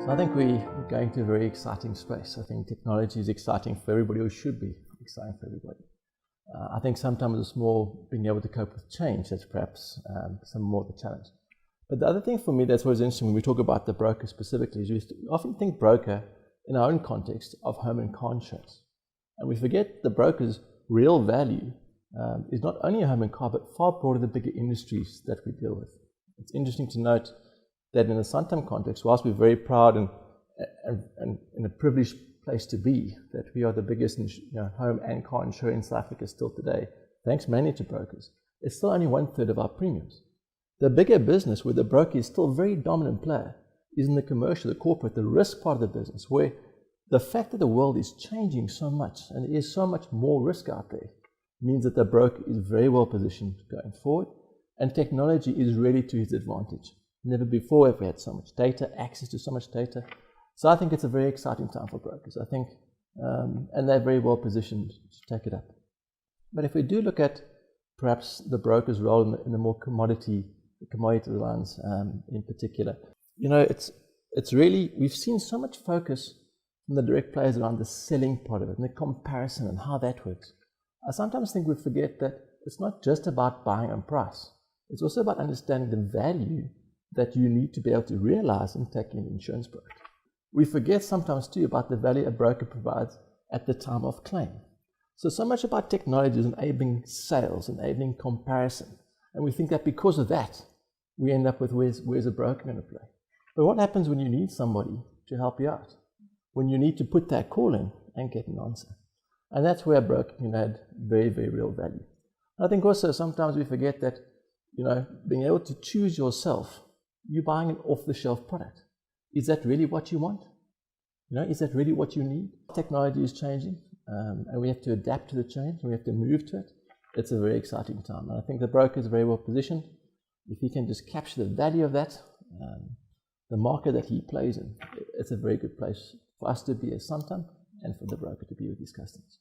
So I think we're going to a very exciting space. I think technology is exciting for everybody, or should be exciting for everybody. I think sometimes it's more being able to cope with change that's perhaps some more of the challenge. But the other thing for me that's always interesting when we talk about the broker specifically is we often think broker in our own context of home and car insurance. And we forget the broker's real value is not only a home and car, but far broader the bigger industries that we deal with. It's interesting to note that in the Santam context, whilst we're very proud and in a privileged place to be, that we are the biggest home and car insurer in South Africa still today, thanks mainly to brokers, it's still only 1/3 of our premiums. The bigger business, where the broker is still a very dominant player, is in the commercial, the corporate, the risk part of the business, where the fact that the world is changing so much and there is so much more risk out there means that the broker is very well positioned going forward, and technology is really to his advantage. Never before have we had so much data, access to so much data. So I think it's a very exciting time for brokers, I think, and they're very well positioned to take it up. But if we do look at perhaps the broker's role in the more commodity lines in particular, it's really, we've seen so much focus from the direct players around the selling part of it and the comparison and how that works. I sometimes think we forget that it's not just about buying on price. It's also about understanding the value that you need to be able to realize in taking an insurance product. We forget sometimes too about the value a broker provides at the time of claim. So much about technology is enabling sales, enabling comparison. And we think that because of that, we end up with where's a broker going to play? But what happens when you need somebody to help you out? When you need to put that call in and get an answer? And that's where a broker can add very, very real value. I think also sometimes we forget that, being able to choose yourself, you're buying an off-the-shelf product. Is that really what you want? Is that really what you need? Technology is changing, and we have to adapt to the change, and we have to move to it. It's a very exciting time. And I think the broker is very well positioned. If he can just capture the value of that, the market that he plays in, it's a very good place for us to be as Santam and for the broker to be with his customers.